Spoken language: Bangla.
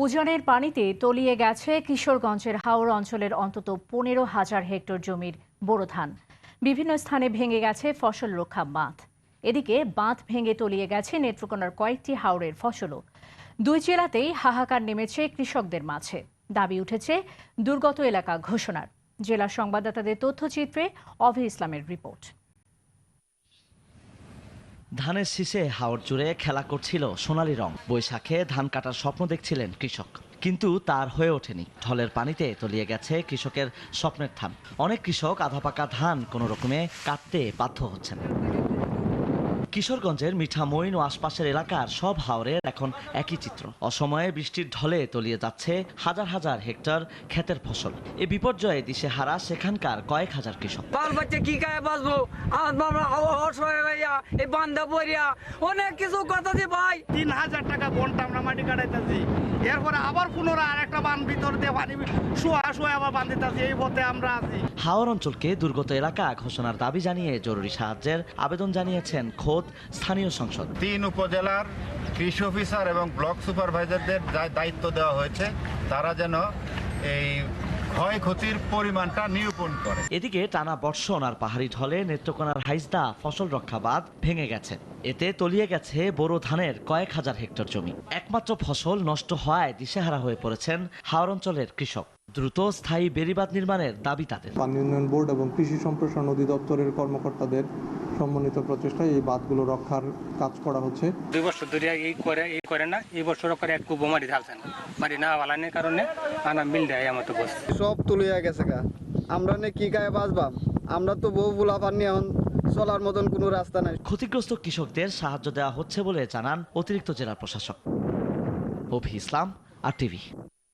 উজানের পানিতে তলিয়ে গেছে কিশোরগঞ্জের হাওর অঞ্চলের অন্তত 15,000 হেক্টর জমির বোরো ধান। বিভিন্ন স্থানে ভেঙে গেছে ফসল রক্ষা বাঁধ। এদিকে বাঁধ ভেঙে তলিয়ে গেছে নেত্রকোনার কয়েকটি হাওরের ফসলও। দুই জেলাতেই হাহাকার নেমেছে কৃষকদের মাঝে। দাবি উঠেছে দুর্গত এলাকা ঘোষণার। জেলা সংবাদদাতাদের তথ্যচিত্রে অভি ইসলামের রিপোর্ট। ধানের শীষে হাওর জুড়ে খেলা করছিল সোনালী রং। বৈশাখে ধান কাটার স্বপ্ন দেখছিলেন কৃষক, কিন্তু তার হয়ে ওঠেনি। ঢলের পানিতে তলিয়ে গেছে কৃষকের স্বপ্নের ধান। অনেক কৃষক আধা পাকা ধান কোনো রকমে কাটতে বাধ্য হচ্ছেন। কিশোরগঞ্জের মিঠামইন ও আশপাশের এলাকার সব হাওরের এখন একই চিত্র। অসময়ে বৃষ্টির ঢলে তলিয়ে যাচ্ছে হাজার হাজার হেক্টর ক্ষেতের ফসল। এ বিপর্যয়ে দিশেহারা সেখানকার কয়েক হাজার কৃষক। বাল বাচ্চা কি গায়ে বাঁচবো, এই বান্ধা পড়িয়া অনেক কিছু কথা যে ভাই 3,000 টাকা বনটা আমরা মাটি কাটাইতেছি, এরপরে আবার পুনরায় আরেকটা বান ভিতর দিয়ে পানি শোয়া আবার বান্ধিতেছি। এই পথে আমরা আছি। হাওর অঞ্চলকে দুর্গত এলাকা ঘোষণার দাবি জানিয়ে জরুরি সাহায্যের আবেদন জানিয়েছেন খোদ স্থানীয় সংসদ। 3 উপজেলার কৃষি অফিসার এবং ব্লক সুপারভাইজারদের দায়িত্ব দেওয়া হয়েছে, তারা যেন এই ক্ষয়ক্ষতির পরিমাণটা নিরূপণ করে। এদিকে টানা বর্ষণ আর পাহাড়ি ঢলে নেত্রকোনার হাইজদা ফসল রক্ষা বাঁধ ভেঙে গেছে। এতে তলিয়ে গেছে বোরো ধানের কয়েক হাজার হেক্টর জমি। একমাত্র ফসল নষ্ট হওয়ায় দিশেহারা হয়ে পড়েছেন হাওর অঞ্চলের কৃষক। দ্রুত স্থায়ী বেড়িবাঁধ নির্মাণের দাবি তাদের। পানি উন্নয়ন বোর্ড এবং কৃষি সম্প্রসারণ অধিদপ্তরের কর্মকর্তাদের সমন্বিত প্রচেষ্টায় এই বাঁধগুলো রক্ষার কাজ করা হচ্ছে। 2 বছর ধরে এই করে না, এই বছর করে এক কুবো মাটি ঢালছেন। মাটি না বালানোর কারণে আনা মিল দেয় আমার তো বস সব তুলিয়া গেছে গা। আমরা নে কি গায়ে বাঁচবাম? আমরা তো বউ বুলা পানি এখন চলার মতন কোনো রাস্তা নাই। ক্ষতিগ্রস্ত কৃষকদের সাহায্য দেওয়া হচ্ছে বলে জানান অতিরিক্ত জেলা প্রশাসক। অভি ইসলাম, আর টিভি।